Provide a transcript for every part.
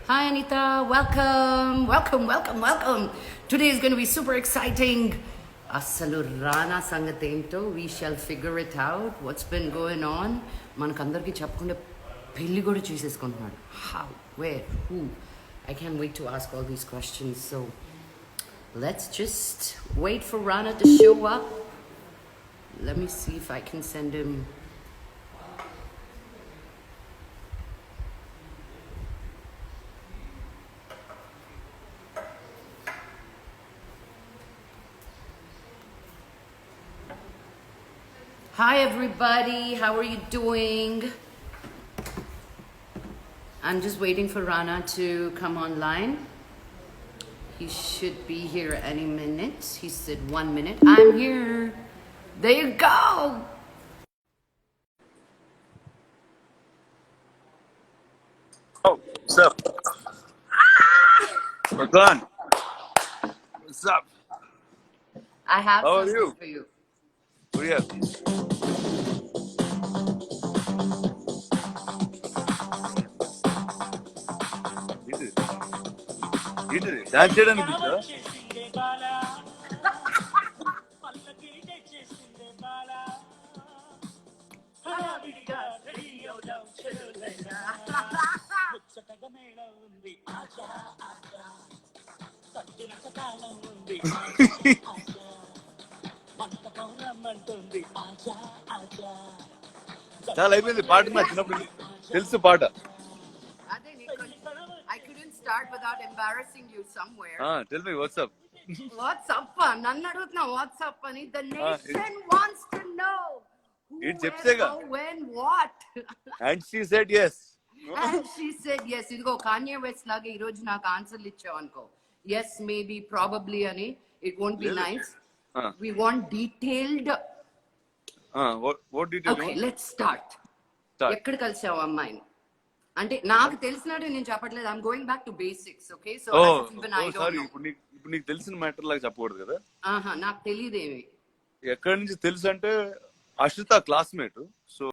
Hi Anita, welcome, welcome, welcome, welcome. Today is going to be super exciting. Asalu Rana sangatento. We shall figure it out. What's been going on? Manakandarki chapkunde pelli kuda cheseskuntunnadu. How? Where? Who? I can't wait to ask all these questions. So let's just wait for Rana to show up. Let me see if I can send him. Hi everybody, how are you doing? I'm just waiting for Rana to come online. He should be here any minute. He said 1 minute. I'm here. There you go. Oh, what's up? Makan, what's up? I have How are something you? for you. What do you have? ఏంటిది dance చేయడానికి పిచ్చా? చాలా అయిపోయింది పాట నా చిన్నప్పుడు తెలుసు పాట. I couldn't start without embarrassing you somewhere. Tell me what's up. What's up? Nannu adugutna what's up ani. The nation wants to know who, It where, చెప్తేగా. how, when, what. And she said yes. And she said yes. Idigo Kanye West laga ee roju naaku answer ichavu anko. Yes, maybe, probably ani. It won't be nice. We want detailed. What did you do? Okay, let's start. ఎక్కడ కలిసావు అమ్మాయిని అంటే నాకు తెలిసినట్టు నేను చెప్పట్లేదు. I'm going back to basics. Okay, so sorry, ఇప్పుడు నీకు తెలిసిన మ్యాటర్ లాగా చెప్పకూడదు కదా. నాకు తెలియదేమి. ఎక్కడి నుంచి తెలుసు అంటే Ashritha classmate. So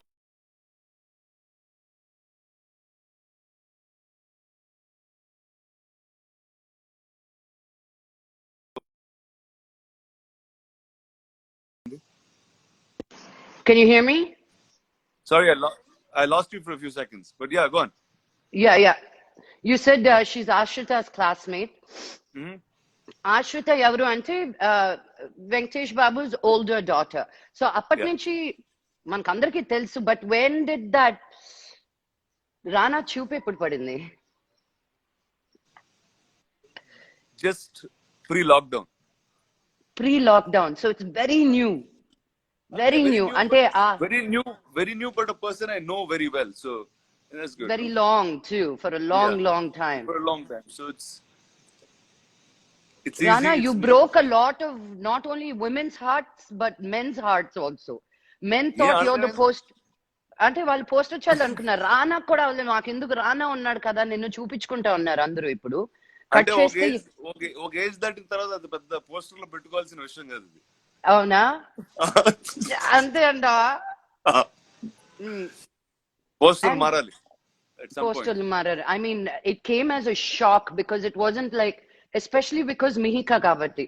Can you hear me? sorry, I lost you for a few seconds, but yeah, go on. Yeah. You said she's Ashrita's classmate. Ashrita ఎవరు అంటే వెంకటేష్ బాబు's older daughter. సో అప్పటి నుంచి మనకందరికీ తెలుసు. బట్ when did that రానా చూపు ఎప్పుడు పడింది? Just pre-lockdown. So it's very new. Very new. Ante very new, but a person I know very well, so that's good. Very long too, for a long time. For a long time, so it's Rana, easy. you broke a lot of not only women's hearts but men's hearts also. Men thought you're the post. అంటే వాళ్ళు poster చాలు అనుకున్నారు. రానా కూడా వాళ్ళు మాకెందుకు రానా ఉన్నాడు కదా నిన్ను చూపించుకుంటా ఉన్నారు అందరూ. ఇప్పుడు కట్ చేస్తే ఒక ఏజ్ దాటిన తర్వాత అది పెద్ద పోస్టర్ లో పెట్టుకోవాల్సిన విషయం కాదు ఇది. అవునా? అంతే అంట. పోస్టర్ మారాలి. పోస్టర్లు మారారు. I mean, it came as a shock because it wasn't like, especially because Mihika కాబట్టి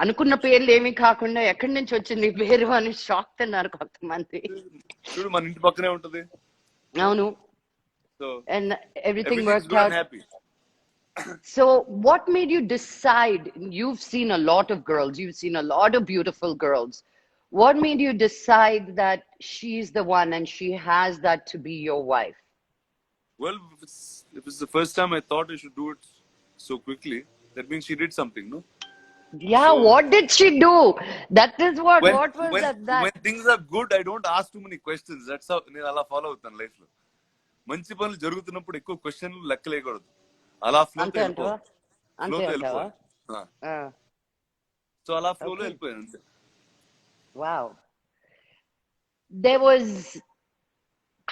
అనుకున్న పేర్లు ఏమీ కాకుండా ఎక్కడి నుంచి వచ్చింది పేరు అని షాక్ తిన్నారు కొంతమంది. చూడు మన ఇంటి పక్కనే ఉంటది. అవును. So and everything worked out. Happy. So what made you decide? You've seen a lot of girls, you've seen a lot of beautiful girls. What made you decide that she's the one and she has that to be your wife? Well, if it's the first time I thought I should do it so quickly, that means she did something, no? Yeah, so, what did she do? That is what was that? When things are good, I don't ask too many questions. That's how నేను అలా follow అవుతాను life లో. మంచి పనులు జరుగుతున్నప్పుడు ఎక్కువ క్వశ్చన్లు లెక్కలేయకూడదు. అలా ఫ్లో తో వెళ్ళిపోవాలి. సో అలా ఫ్లో లో వెళ్ళిపోయాను అంతే. Wow. There was,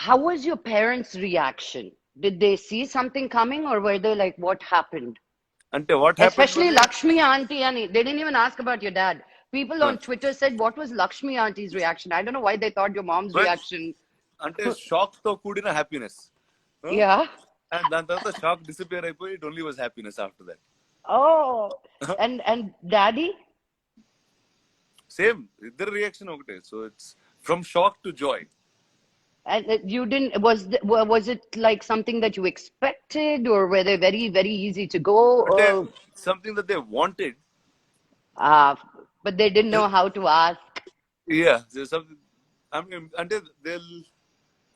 how was your parents' reaction? Did they see something coming or were they like, what happened? Ante what happened? Especially Lakshmi auntie, and they didn't even ask about your dad. People on Twitter said, what was Lakshmi auntie's reaction? I don't know why they thought your mom's Well, reaction. అంటే shock తో కూడిన happiness. Yeah. And దాని తర్వాత shock disappear అయిపోయి it only was happiness after that. Oh, and daddy? Same ఇద్దరు reaction ఒకటే. So it's from shock to Joy. And you didn't, was it like something that you expected, or were they very, very easy to go? అంటే Or, something that they wanted. but they didn't know how to ask. Yeah something అంటే they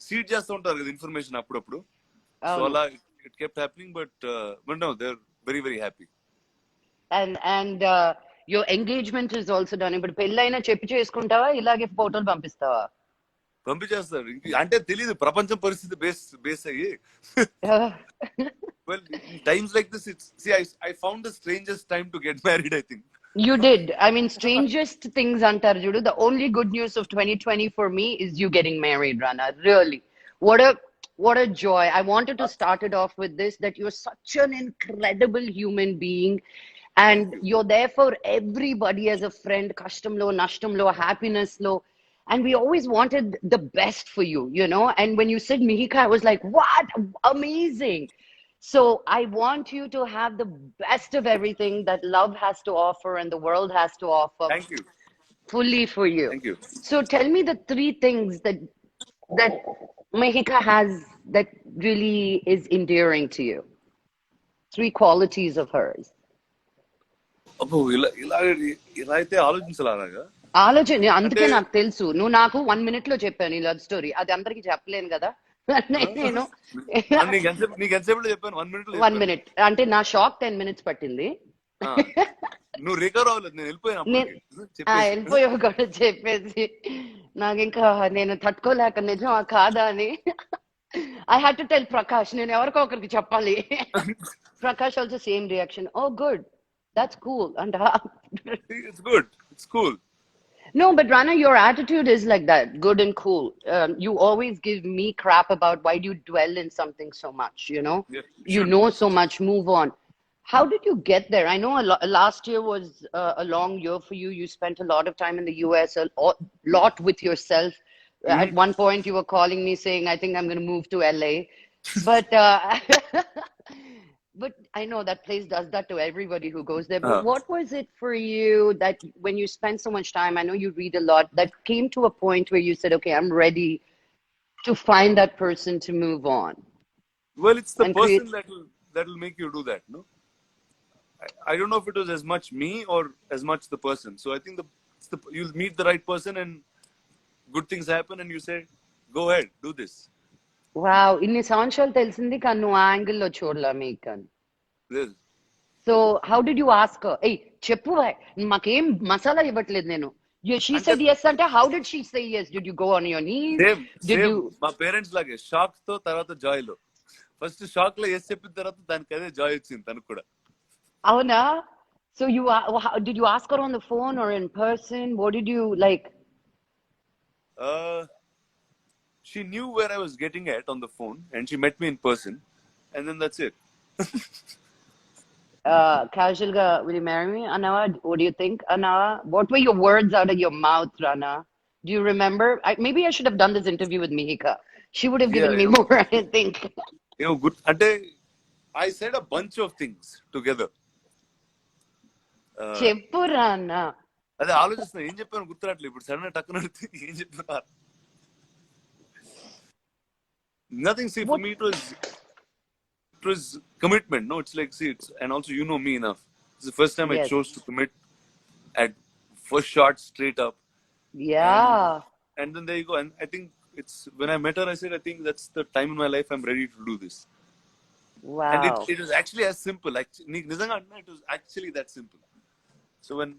seed చేస్తూ ఉంటారు కదా information అప్పుడప్పుడు. So అలా it kept happening. But no they are very very happy. And your engagement is also done. ఇప్పుడు పెళ్ళైనా చెప్పి చేసుకుంటావా, ఇలాగే ఫోటోలు పంపిస్తావా? పంపించేస్తారు. అంటే తెలియదు ప్రపంచం పరిస్థితి బేస్ అయ్యి. Well, in times like this, I found the strangest time to get married, I think. You did. I mean, strangest things antar judu. The only good news of 2020 for me is you getting married, Rana. Really. What a joy. I wanted to start it off with this, that you're such an incredible human being. And you're there for everybody as a friend, kashtamlo, nashtamlo, happiness lo. And we always wanted the best for you, you know. And when you said Mihika, I was like, what? Amazing. So I want you to have the best of everything that love has to offer and the world has to offer. Thank you. Fully for you. Thank you. So tell me the three things that Mihika has that really is endearing to you. Three qualities of hers. అబ్బో ఇలా అయితే ఆలోచించాలగా. ఆలోచన అందుకే నాకు తెలుసు. నువ్వు నాకు 1 minute లో చెప్పాను ఈ లవ్ స్టోరీ. అది అందరికి చెప్పలేను కదా. నేను నీకు ఎంతసేపు చెప్పాను? 1 minute. 1 minute అంటే నా షాక్ 10 minutes పట్టింది. నువ్వు రికవర్ అవ్వలేదు. నేను వెళ్ళిపోయావు కూడా చెప్పేసి నాకు ఇంకా నేను తట్టుకోలేక నిజం కాదా అని I had to tell Prakash. నేను ఎవరికో ఒకరికి చెప్పాలి. Prakash also same reaction. Oh, good. That's cool. And it's good. It's cool. No, but Rana, your attitude is like that, good and cool. You always give me crap about why do you dwell in something so much, you know? Yeah, you sure. know so much, move on. How did you get there? I know last year was a long year for you. You spent a lot of time in the US, a lot with yourself. Mm-hmm. At one point, you were calling me saying, I think I'm going to move to LA. But but I know that place does that to everybody who goes there. But what was it for you that when you spend so much time, I know you read a lot, that came to a point where you said, okay, I'm ready to find that person to move on? Well, it's the person that will make you do that, no? I don't know if it was as much me or as much the person. So I think you'll meet the right person and good things happen and you say, go ahead, do this. Wow, inni సంవత్సరాలు తెలిసింది కానీ నువ్వు ఆ angle లో చూడలా మీకు. So how did you ask her? Hey, చెప్పు మాకేం మసాలా ఇవ్వట్లేదు నేను. She said yes అంటే how did she say yes? Did you go on your knees? Same. మా పేరెంట్స్ లాగే షాక్ తో తర్వాత జాయ్ లో. ఫస్ట్ షాక్ లో yes చెప్పిన తర్వాత దానికి అదే జాయ్ వచ్చింది తనకు కూడా. అవునా? So did you ask her on the phone or in person? What did you like? She knew where I was getting at on the phone and she met me in person and then that's it. Casual ga, will you marry me, Anava? What do you think, Anava? What were your words out of your mouth, Rana? Do you remember? Maybe I should have done this interview with Mihika. She would have given me more, I think. Good. Ante I said a bunch of things together. చెప్పు Rana. అదే ఆలోచిస్తున్నా ఏం చెప్పాను గుర్తురాట్లేదు ఇప్పుడు. Sudden గా టక్కున ఏం చెప్పినా nothing. See, for me it was commitment. No, it's like, see, and also you know me enough. It's the first time I chose to commit at first shot straight up. Yeah. And then there you go. And I think it's when I met her, I said, I think that's the time in my life I'm ready to do this. Wow. And it was actually as simple. It was actually that simple. So when,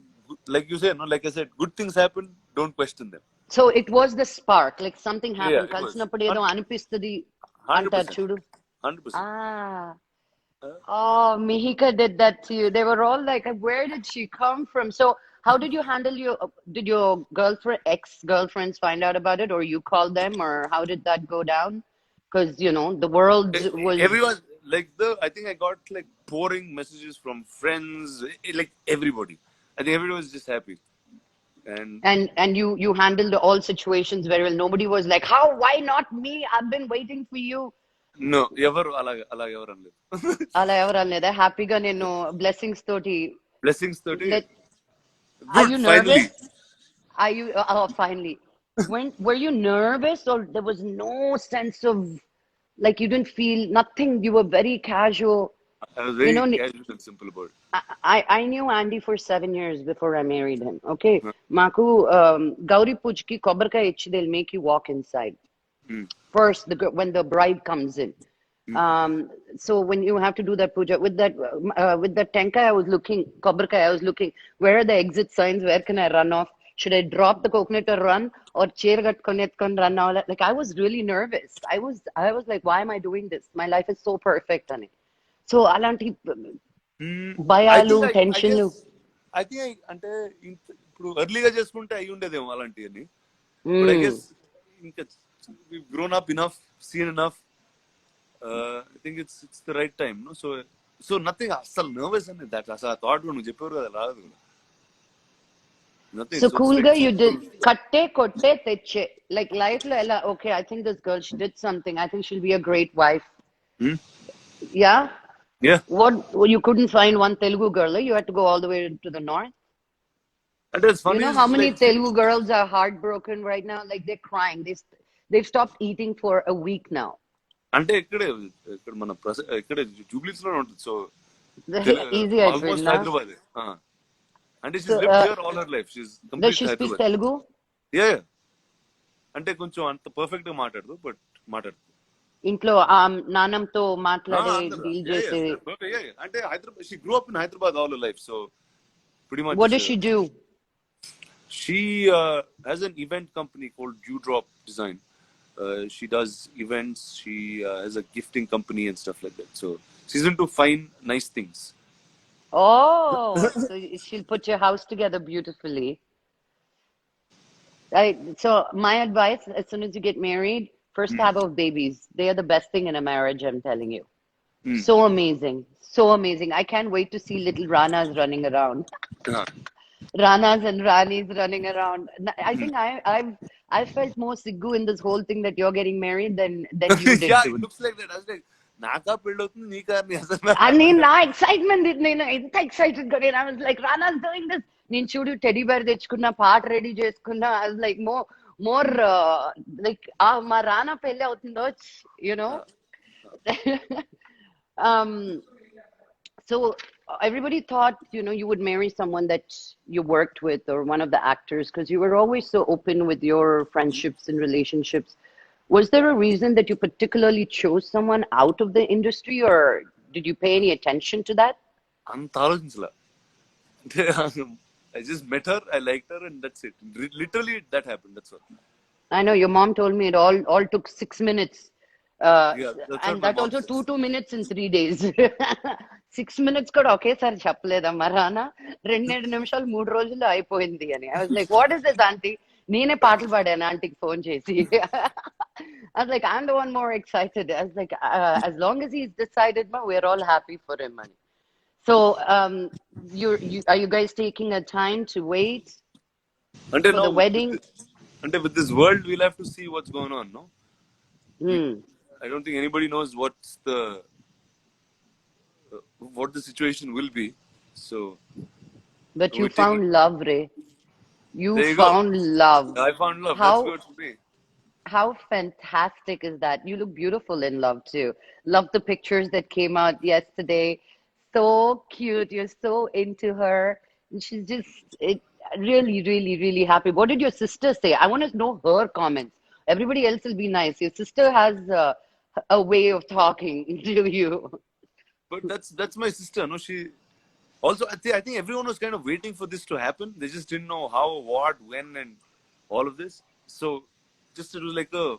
like you said, no, like I said, good things happen, don't question them. So it was the spark, like something happened. Kalsinappudu edo anipistadi antaru chudu. 100%. Oh, Mihika did that to you. They were all like, where did she come from? So how did you handle did your ex-girlfriends find out about it, or you called them, or how did that go down? Because, you know, the world was... Everyone, like I think I got like pouring messages from friends, like everybody. I think everybody was just happy. And And you handled all situations very well. Nobody was like, how? Why not me? I've been waiting for you. no, అలాగ ఎవరు అనలేదు. అలా ఎవరు అనలేదా? హ్యాపీగా నేను blessings తోటి Blessings తోటి let. Are good you finally. nervous? Are you? Oh, finally. Were you nervous, or there was no sense of like you didn't feel nothing? You were very casual. I was You very know, casual and simple about it. I knew Andy for 7 years before I married him. Okay, Maku Gauri Pujki Kobarka ichi, they'll make you walk inside first. When the bride comes in. So when you have to do that puja with that tenkai, I was looking kobarkai. I was looking where are the exit signs? Where can I run off? Should I drop the coconut or run, or chair gatkonetkan run now? Like I was really nervous. I was like, why am I doing this? My life is so perfect, honey. So alanti I భయాలు think I guess టెన్షన్లు. అంటే ఇప్పుడు ఎర్లీగా చేసుకుంటే అయి ఉండేదేమో అలాంటివన్నీ. But I guess ఇంకా we've grown up enough, seen enough. I think it's the right time, no? So nothing అసలు nervous అని that అసలు ఆ thought నువ్వు చెప్పారు కదా రాదు. Nothing. So So it's cool like గా you did simple. కట్టే కొట్టే తెచ్చే like life లో ఎలా okay I think this girl, she did something, I think she'll be a great wife. Yeah. Yeah. What, you couldn't find one Telugu girl, eh? You had to go all the way to the north. And it's You funny know is how many like Telugu girls are heartbroken right now? Like they're crying. They've stopped eating for a week now. అంటే ఇక్కడ మన ఇక్కడ జూబ్లీస్ లో ఉంటుంది. So Easy almost అయిపోయిందా? హైదరాబాద్. అంటే So she's lived here all her life. She's does complete she speak Hyderabad. Telugu? Yeah అంటే కొంచెం అంత పర్ఫెక్ట్ గా మాట్లాడదు, బట్ మాట్లాడదు. ఇంట్లో నాన్నంతో మాట్లాడే డీల్ చేసే. అంటే Hyderabad, she grew up in Hyderabad all her life. So pretty much What does she do? she has an event company called Dewdrop Design. She does events. She has a gifting company and stuff like that. So she's into fine, nice things. Oh, so she'll put your house together beautifully. So my advice, as soon as you get married, first have of babies. They are the best thing in a marriage, I'm telling you. So amazing. So amazing. I can't wait to see little Ranas running around. Ranas and Ranis running around. I think I felt more siggu in this whole thing that you're getting married than you did, Yeah, it dude. looks like that. I was like, నాకా పెళ్ళి అవుతుంది నీకా నీ అసలు. And నా excitement నేను ఎంత excited గా నేను I was like Rana's doing this. నేను చూడు టెడీ బేర్ తెచ్చుకున్నా, పాట రెడీ చేసుకున్నా. I was like more like మా రానా పెళ్ళి అవుతుందో, you know. um so everybody thought, you know, you would marry someone that you worked with or one of the actors, because you were always so open with your friendships and relationships. Was there a reason that you particularly chose someone out of the industry, or did you pay any attention to that? అంత ఆలోచించలా. I just met her, I liked her, and that's it. Literally, that happened. That's all. I know your mom told me it all took 6 minutes. Yeah, that's what And my that mom also says. 2 minutes in 3 days. 6 minutes కూడా ఒకేసారి చెప్పలేదమ్మా రానా. 2 నిమిషాలు 3 రోజుల్లో అయిపోయింది అని. I was like, what is this, auntie? నేనే పాటలు పాడాను ఆంటీకి ఫోన్ చేసి. I was like, I'm the one more excited. I was like, as long as he's decided, ma, we're all happy for him, honey. So, are you guys taking a time to wait అంటే for now the wedding? అంటే with this world, we'll have to see what's going on, no? Hmm. I don't think anybody knows what the situation will be. So But you we're taking- found love, Ray. You There you go. found love. I found love. How That's good for me. how fantastic is that? You look beautiful in love too. Love the pictures that came out yesterday. So cute. You're so into her. And she's just really, really, really happy. What did your sister say? I want to know her comments. Everybody else will be nice. Your sister has a way of talking to you. But that's my sister. No, she also. I think everyone was kind of waiting for this to happen. They just didn't know how, what, when, and all of this. So just it was like a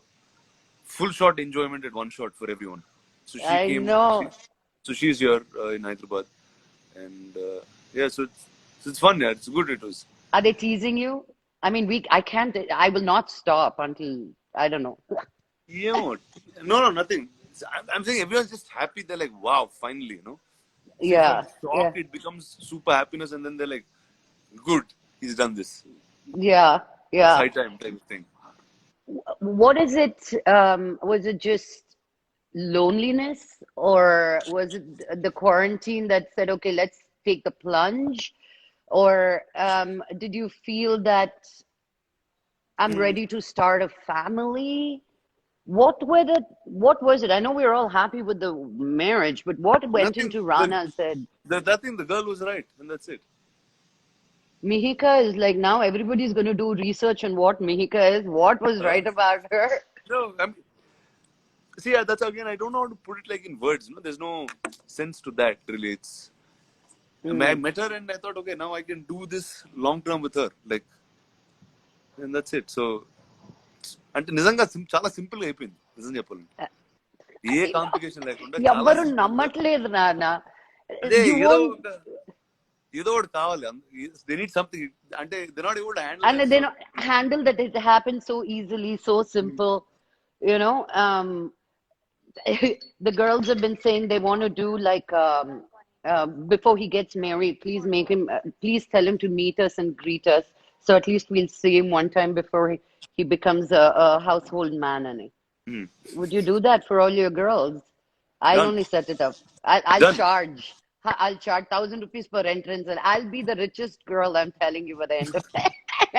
full shot enjoyment at one shot for everyone. So she I came. know. So she's here in Hyderabad, and yeah. So it's fun. Yeah, it's good. It was. Are they teasing you? I mean, I will not stop until, I don't know. Yeah. No, nothing. I'm saying everyone's just happy. They're like, wow, finally, you know. See, Yeah. from shock, it becomes super happiness, and then they're like, good, he's done this. Yeah, It's yeah. high time type of thing. What is it? Was it just loneliness, or was it the quarantine that said, okay, let's take the plunge? Or did you feel that I'm ready to start a family? What was it? I know we were all happy with the marriage, but what went Nothing. into Rana and said, Nothing. The girl was right, and that's it. Mihika is like now everybody's going to do research on what Mihika is, what was Uh, right about her. no, see, that's again. I don't know how to put it like in words. No, there's no sense to that really. I Hmm. met her and I thought, okay, now I can do this long term with her, like, and that's it. So, అంటే నిజంగా చాలా simple గా అయిపోయింది నిజం చెప్పాలంటే ఏ complication లేకుండా చాలా ఎవ్వరు సింపుల్ గా నమ్మట్లేదు నాన్న. అదే You ఏదో won't, ఒక ఏదో ఒకటి కావాలి దే నీడ్ సంథింగ్ అంటే they not able to handle and that they so not handle that it happens so easily, so simple. You know, the girls have been saying they want to do like before he gets married, please make him, please tell him to meet us and greet us. So at least we'll see him one time before he becomes a household man. And would you do that for all your girls? I'll done only set it up. I'll done charge. I'll charge 1,000 rupees per entrance, and I'll be the richest girl. I'm telling you by the end of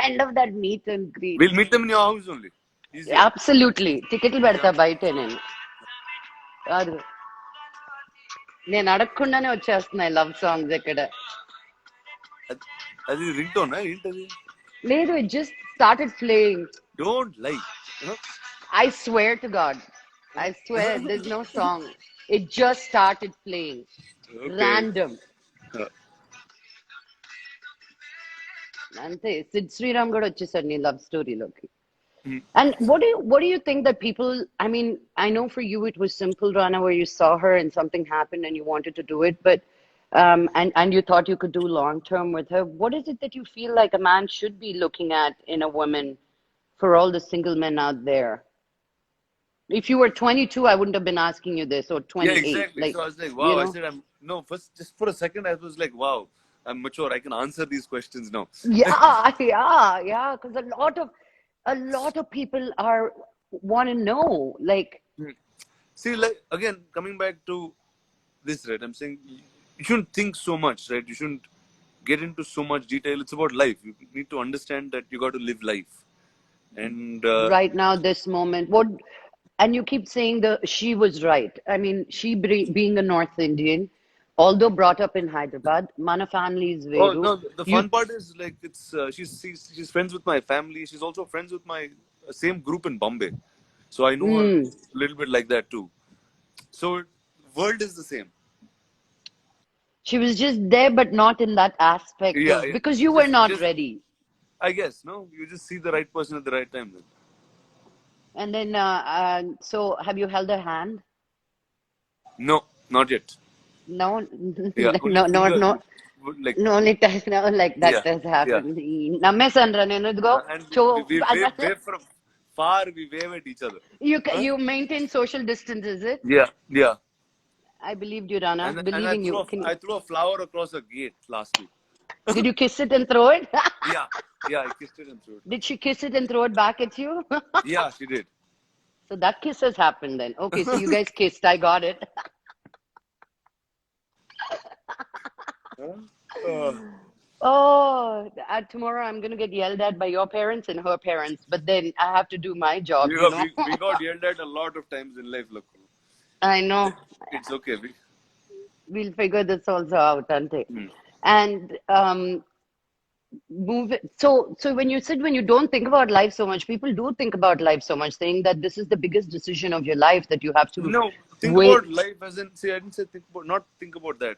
end of that meet and greet. Will meet them in your house only easier Absolutely. టికెట్లు పెడతా బయటే నేను. కాదు, నేను అడగకుండానే వచ్చేస్తున్నాయి love songs ఇక్కడ. అది రింగ్ టోన్ ఏంటది లేదు, it just started playing. Don't lie I swear to God. I swear there's no song. It just started playing. Okay Random. అంతే సిద్ శ్రీరామ్ కూడా వచ్చేసాడు నీ లవ్ స్టోరీలోకి. And what do you think that people, I mean, I know for you it was simple, Rana, where you saw her and something happened and you wanted to do it, but and you thought you could do long term with her. What is it that you feel like a man should be looking at in a woman for all the single men out there? If you were 22, I wouldn't have been asking you this, or Yeah, 28. exactly. Like, So I was like, wow. you I know, said, I'm no. First, just for a second, I was like, wow. I'm mature. I can answer these questions now. yeah, yeah, because a lot of people are want to know, like, See, like again, coming back to this, right? I'm saying you shouldn't think so much, right? You shouldn't get into so much detail. It's about life. You need to understand that you got to live life, and right now, this moment. What? And you keep saying she was right. I mean, being a North Indian, although brought up in Hyderabad, mana family is oh Veru. no, the You, fun part is like it's she's friends with my family. She's also friends with my same group in Bombay, so I know her mm, a little bit like that too. So world is the same. she was just there, but not in that aspect Yeah, of yeah. because you were Just, not just. ready. I guess no. You just see the right person at the right time. Then. And then, so have you held her hand? No, not yet. No, Yeah, only no, no, finger. no. Like No, it does not like that yeah, does yeah. happen. నమ్మేసాను నేను ఇదిగో And చో we wave from far. We wave at each other. Huh? you maintain social distance, is it? Yeah, yeah. I believed you, Rana. And I Believing you. I threw a flower across a gate last week. Did you kiss it and throw it? Yeah, yeah. I kissed it and threw it. Did she kiss it and throw it back at you? Yeah, she did. So that kiss has happened then. Okay, so you guys kissed. I got it. Uh, Oh, tomorrow I'm going to get yelled at by your parents and her parents, but then I have to do my job, you know. we got yelled at a lot of times in life. Look, I know. it's okay. We'll figure this also out, Ante. Hmm. And move it. So when you said when you don't think about life so much, people do think about life so much, saying that this is the biggest decision of your life that you have to No, think wait. about life as in, say, I didn't say think about, not think about that.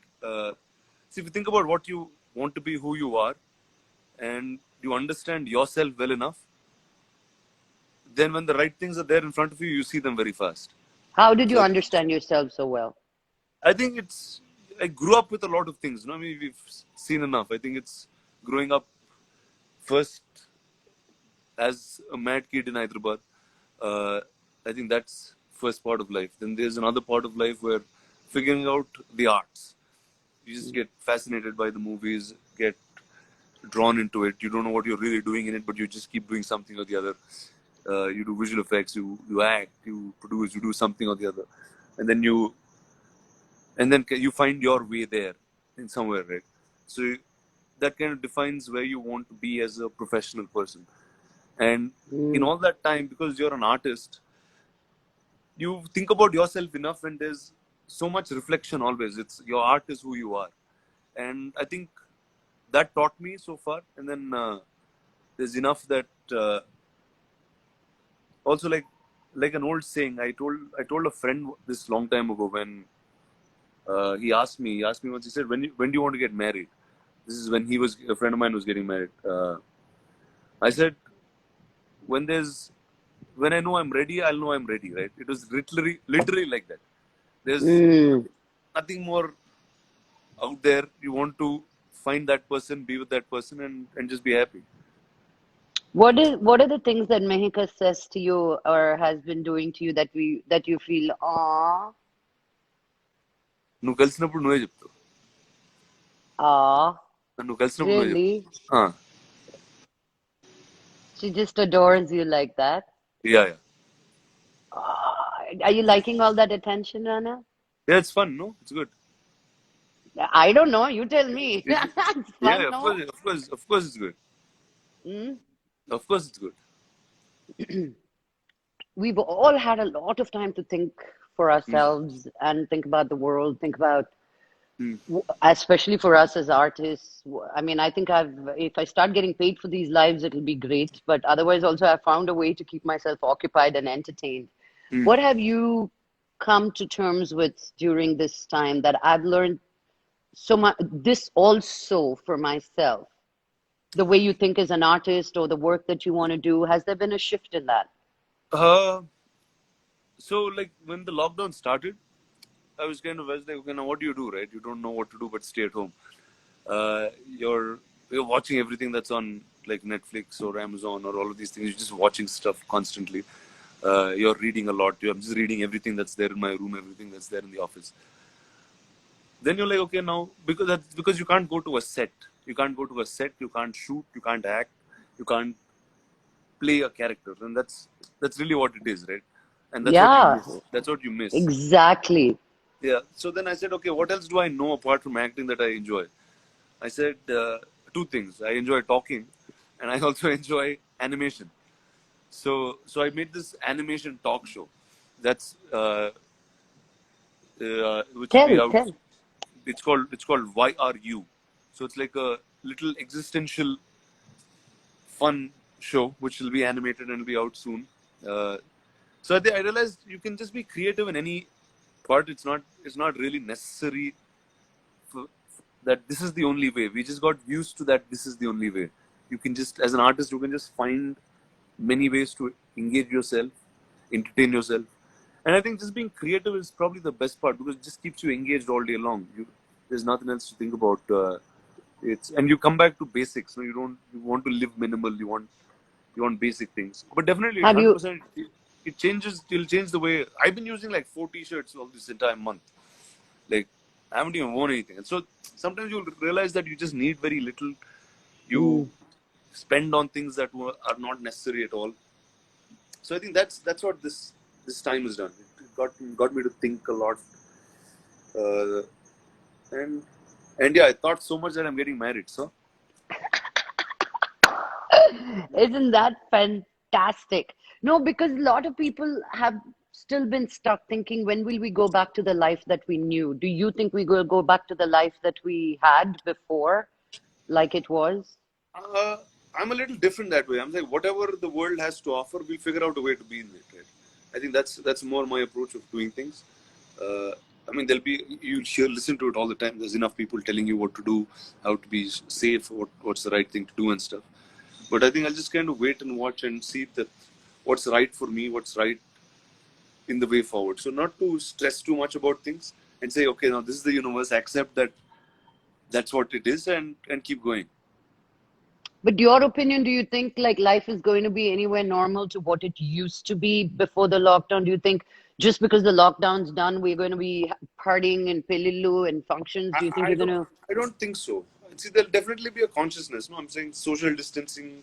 See, if you think about what you want to be, who you are, and you understand yourself well enough, then when the right things are there in front of you, you see them very fast. How did you So understand yourself so well? I think I grew up with a lot of things. I mean, we've seen enough. I think it's growing up first as a mad kid in Hyderabad. I think that's first part of life. Then there's another part of life where figuring out the arts. You just get fascinated by the movies, get drawn into it. You don't know what you're really doing in it, but you just keep doing something or the other. You do visual effects, you act, you produce, you do something or the other, and then you find your way there in somewhere, right? So that kind of defines where you want to be as a professional person. And in all that time, because you're an artist, you think about yourself enough, and there's so much reflection always. It's your art is who you are, and I think that taught me so far. And then there's enough that also like an old saying. I told a friend this long time ago when he asked me once. He said, when do you want to get married? This is when a friend of mine was getting married. I said, when I know I'm ready, I'll know I'm ready, right? It was literally like that. There's nothing more out there. You want to find that person, be with that person, and just be happy. What are the things that Mehika says to you or has been doing to you that you feel, ah, నువ్వు కలిసినప్పుడు నువ్వే చెప్తావు. ah, నువ్వు కలిసినప్పుడు నువ్వే really? చెప్తావు. She just adores you like that. Yeah. Ah, are you liking all that attention, Rana? Yeah, it's fun, no? It's good. I don't know. You tell me. It's fun, Yeah, no? of course it's good. Of course it's good. We've all had a lot of time to think for ourselves and think about the world, think about, especially for us as artists. I mean, I think if I start getting paid for these lives, it'll be great. But otherwise, also, I've found a way to keep myself occupied and entertained. What have you come to terms with during this time that I've learned so much? This also for myself, the way you think as an artist or the work that you want to do, has there been a shift in that? So like when the lockdown started, I was like, okay, now what do you do, right? You don't know what to do but stay at home. You're watching everything that's on like Netflix or Amazon or all of these things. You're just watching stuff constantly. You're reading a lot. I'm just reading everything that's there in my room, everything that's there in the office. Then you're like, okay, now because you can't go to a set. You can't go to a set. You can't shoot. You can't act. You can't play a character, and that's really what it is, right? And that's what you miss. That's what you miss. Exactly. Yeah. So then I said, okay, what else do I know apart from acting that I enjoy? I said two things. I enjoy talking, and I also enjoy animation. So I made this animation talk show. That's which will be out. Tell. It's called Why Are You? So it's like a little existential, fun show which will be animated and will be out soon. So I realized you can just be creative in any part. It's not really necessary that this is the only way. We just got used to that this is the only way. You can just, as an artist, you can just find many ways to engage yourself, entertain yourself. And I think just being creative is probably the best part because it just keeps you engaged all day long. There's nothing else to think about. And you come back to basics. No, you want to live minimal. You want basic things. But definitely, 100%, it'll change the way. I've been using like 4 t-shirts all this entire month. Like, I haven't even worn anything. And so sometimes you'll realize that you just need very little. You spend on things that are not necessary at all. So I think that's what this time has done. It got me to think a lot. And yeah, I thought so much that I'm getting married. So Isn't that fantastic? No, because a lot of people have still been stuck thinking, when will we go back to the life that we knew? Do you think we will go back to the life that we had before, like it was? I'm a little different that way. I'm like, whatever the world has to offer, we'll figure out a way to be in it. Right? I think that's more my approach of doing things. I mean, you'll listen to it all the time. There's enough people telling you what to do, how to be safe, what's the right thing to do and stuff. But I think I'll just kind of wait and watch and see that what's right for me, what's right in the way forward. So not to stress too much about things and say, okay, now this is the universe, accept that that's what it is and keep going. But your opinion, do you think like life is going to be anywhere normal to what it used to be before the lockdown? Do you think just because the lockdown's done, we're going to be partying in Pelillu and functions? Do you think you're going to? I don't think so. see, there'll definitely be a consciousness. No, I'm saying social distancing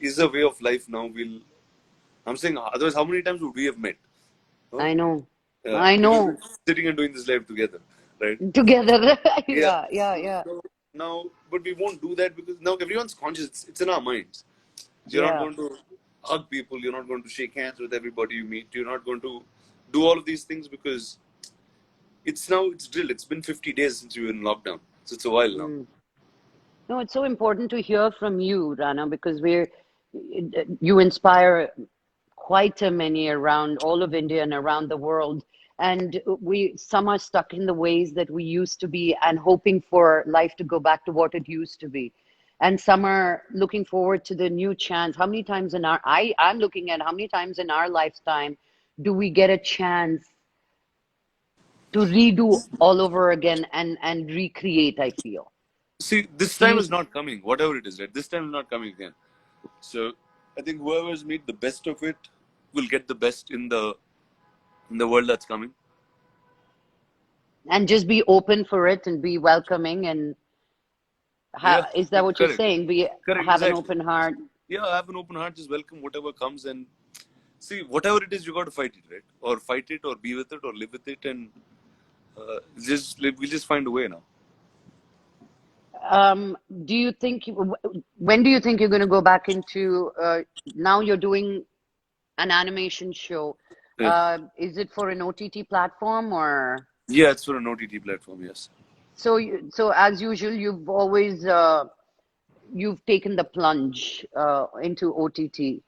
is a way of life now. I'm saying, otherwise, how many times would we have met? No? I know. I Because know. we're sitting and doing this live together, right? Together. Yeah. Yeah. So now, but we won't do that because now everyone's conscious. It's in our minds. You're not Yeah. going to hug people. You're not going to shake hands with everybody you meet. You're not going to do all of these things because it's drilled. It's been 50 days since you were in lockdown. So it's a while now. Mm. No, it's so important to hear from you, Rana, because you inspire quite a many around all of India and around the world. And some are stuck in the ways that we used to be and hoping for life to go back to what it used to be. And some are looking forward to the new chance. How many times I'm looking at how many times in our lifetime do we get a chance to redo all over again and recreate, I feel. See, this Do time you, is not coming. Whatever it is, right? This time is not coming again. So I think whoever's made the best of it will get the best in the world that's coming. and just be open for it and be welcoming and Yeah, is that what you're correct. saying? Correct, Have an exactly. open heart. Yeah, have an open heart, just welcome whatever comes and see whatever it is you got to fight it, right? Or fight it or be with it or live with it and just live, we'll just find a way now. Do you think when do you think you're going to go back into now you're doing an animation show? Yeah. Is it for an OTT platform or Yeah, it's for an OTT platform, yes. so as usual you've always you've taken the plunge into OTT.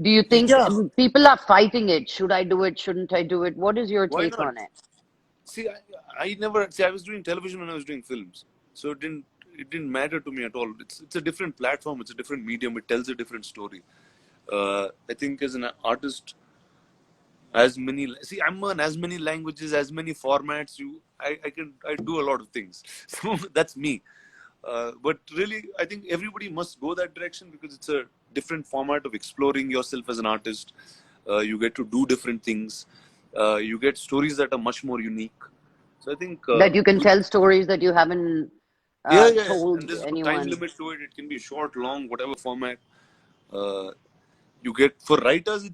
Do you think Yeah, people are fighting it? Should I do it? Shouldn't I do it? What is your why take not? on it? See, I never see. I was doing television when I was doing films, so it didn't matter to me at all. It's a different platform. It's a different medium. It tells a different story. I think as an artist, as many see, I'm on as many languages, as many formats. I do a lot of things. So that's me. But really, I think everybody must go that direction because it's a different format of exploring yourself as an artist. You get to do different things. You get stories that are much more unique. So I think, That you can tell stories that you haven't yeah, and told there's no time anyone. limit to it. It can be short, long, whatever format. Uh, you get for writers,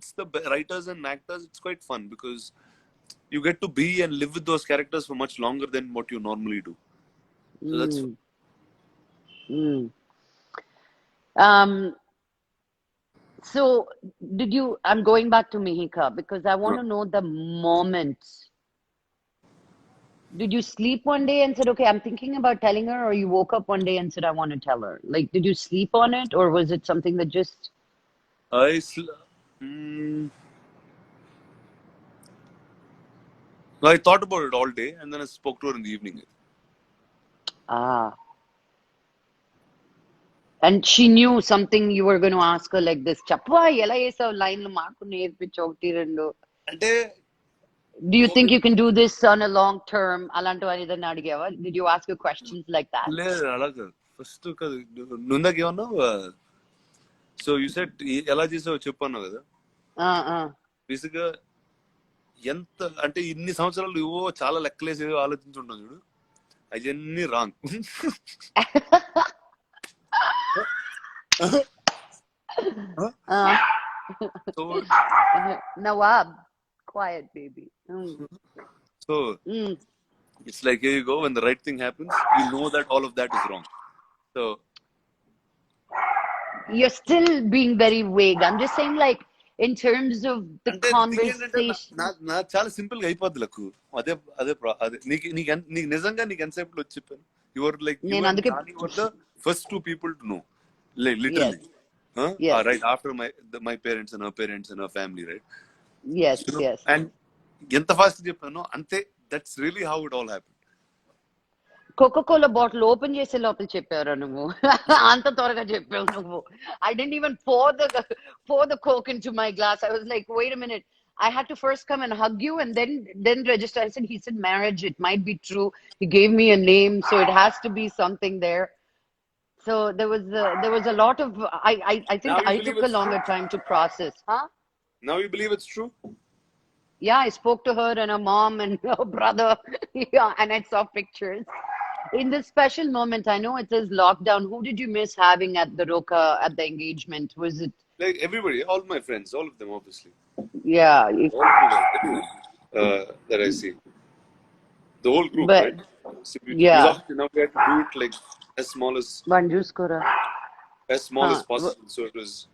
writers and actors. It's quite fun because you get to be and live with those characters for much longer than what you normally do. So that's fun. Mm, mm. Um, so I'm going back to Mihika because I want Huh. to know the moment. Did you sleep one day and said, okay, I'm thinking about telling her, or you woke up one day and said, I want to tell her? Like, did you sleep on it, or was it something that just, I sl- mm, I thought about it all day, and then I spoke to her in the evening. ah, and she knew something you were going to ask her like this, Chapwa, ela esa line maaku nerpichu okti rendu. అంటే Do you think you can do this on a long term? Alantu ఏదైనా అడిగావా? Did you ask her questions like that? లేదు అలా కాదు first కాదు నువ్వు ఇందాక ఏమన్నావు సో యూ సెట్ ఎలా చేసావో చెప్పు అన్నావు కదా Uh. బేసిక్ గా ఎంత అంటే ఇన్ని సంవత్సరాలు ఏవో చాలా లెక్కలేసి ఏదో ఆలోచించుంటాం చూడు అవన్నీ wrong Uh. So Nawab, quiet baby. So Mm. It's like here you go when the right thing happens you know that all of that is wrong so You're still being very vague. I'm just saying, like, in terms of the అంటే thing ఏంటంటే conversation. నాకు చాలా simple గా అయిపోద్ది luck అదే అదే అదే నీకు నిజంగా నీకు ఎంతసేపు వచ్చి చెప్పాను యువర్ లైక్ యూ నేను అండ్ అందుకే Nani were the first two people to know yes, literally yes, right after my parents and her family right yes, you know yes. and ఎంత ఫాస్ట్ చెప్పానో అంతే that's really how it all happen Coca-Cola bottle open చేసే లోపల చెప్పారా నువ్వు అంత త్వరగా చెప్పావు నువ్వు I didn't even pour the Coke into my glass. I was like, wait a minute. I had to first come and hug you and then register. I said, he said marriage. It might be true. He gave me a name, so it has to be something there. So there was a lot of I think now you I believe took a it's true longer time to process. Huh? now you believe it's true Yeah, I spoke to her and her mom and her brother. Yeah, and I saw pictures. In this special moment, I know it is lockdown. Who did you miss having at the Roka at the engagement? Was it? Like everybody, all my friends, all of them, obviously. Yeah, All of them, everyone that I see. The whole group, but right? So because yeah, obviously now we had to do it like as small as Manju's Kora. Huh. possible. So it was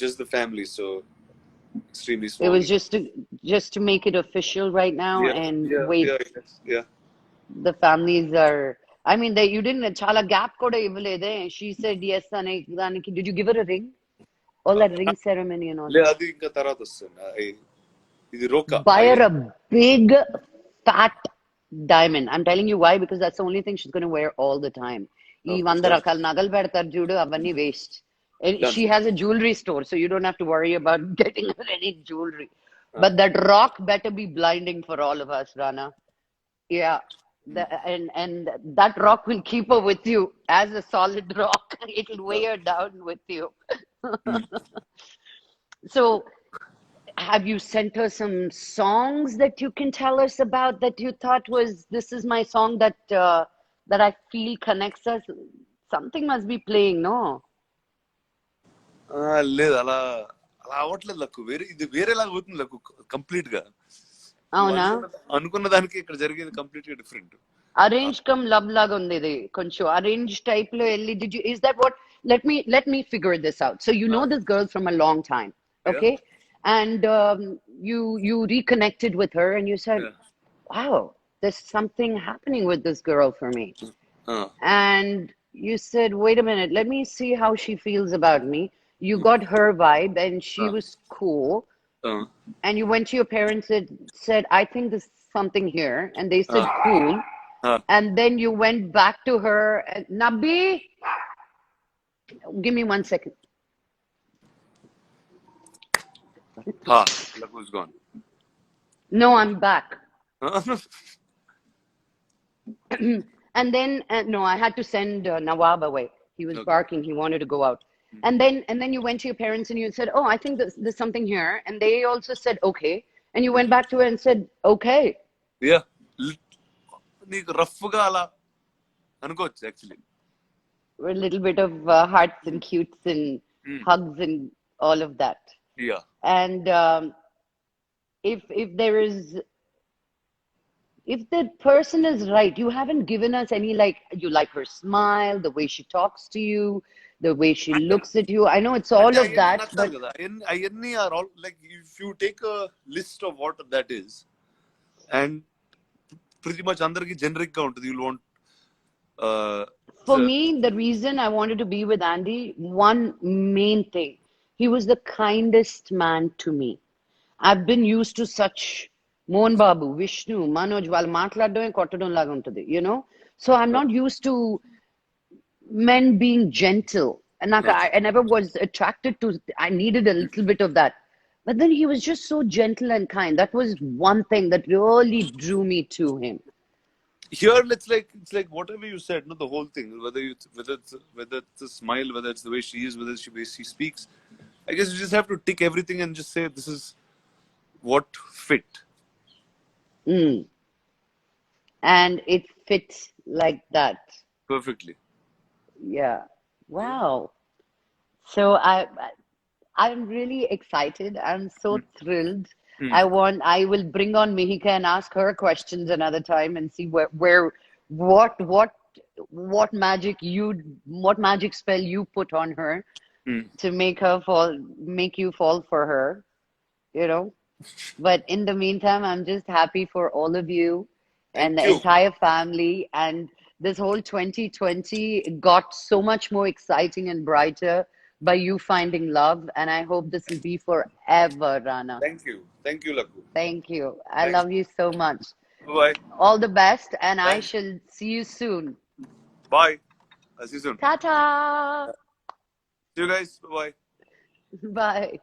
just the family, so extremely It small. was just to make it official right now Yeah, and yeah, wait. yeah, yes, yeah. The families are. I mean, they you didn't chala gap koda ivvalede. She said yes, daniki. Did you give her a ring? All that ring ceremony and all. అది ఇంకా తర్వాత వస్తుంది ఇది రోకా Buy her a big fat diamond. I'm telling you why, because that's the only thing she's going to wear all the time. ఈ okay, 100 done, రకాల నగలు పెడతారు చూడు అవన్నీ waste. And done. she has a jewelry store, so you don't have to worry about getting her any jewelry. Uh, But that rock better be blinding for all of us, Rana. Yeah. And that rock will keep her with you as a solid rock. It'll weigh her down with you. So have you sent her some songs that you can tell us about that you thought was this is my song that I feel connects us? Something must be playing, no? లేదు అలా అలా అవ్వట్లేదు luck వేరే ఇది వేరేలాగా అవుతుంది luck complete గా నువ్వు Avuna? అనుకున్న దానికి ఇక్కడ జరిగేది కంప్లీట్ గా different Arrange come love laga undi idi konchu arrange type lo elli did you is that what let me figure this out. So you know this girl from a long time, yeah, okay? And you reconnected with her and you said, yeah. wow, there's something happening with this girl for me. And you said, wait a minute, let me see how she feels about me. You got her vibe and she was cool. And you went to your parents and said, I think there's something here. And they said, cool. And then you went back to her. And, Nabi, give me 1 second. Luck was gone. No, I'm back. And then no, I had to send Nawab away. He was barking. He wanted to go out. And then you went to your parents and you said, "Oh, I think there's something here." And they also said, "Okay." And you went back to her and said, "Okay." Yeah, నీకు rough గా అలా అనుకోవచ్చు actually A little bit of hearts and cutes and hugs and all of that. Yeah. And if there is if the person is right, you haven't given us any like you like her smile, the way she talks to you, the way she looks at you. I know it's all of that, but అవన్నీ are all like if you take a list of what that is and pretty much అందరికి generic గా ఉంటుంది. You'll want for me, the reason I wanted to be with Andy, one main thing, he was the kindest man to me. I've been used to such Mohan Babu, Vishnu, Manoj, వాళ్ళు మాట్లాడడమే కొట్టడం లాగా ఉంటుంది, you know? So I'm not used to men being gentle. And I never was attracted to, I needed a little bit of that. But then he was just so gentle and kind. That was one thing that really drew me to him. Here it's like whatever you said, no, the whole thing, whether it's a smile, whether it's the way she is, whether way she speaks, I guess you just have to tick everything and just say this is what fit. And it fits like that Perfectly. Yeah. Wow. So I'm really excited. I'm so thrilled. I will bring on Mihika and ask her questions another time and see what magic spell you put on her to make you fall for her, you know. But in the meantime, I'm just happy for all of you and the entire family, and this whole 2020 got so much more exciting and brighter by you finding love, and I hope this will be forever, Rana. Thank you, Lakku. Thank you. I love you so much. Bye. All the best, and Thanks. I shall see you soon. Bye. I'll see you soon. Ta-ta. See you guys. Bye. Bye.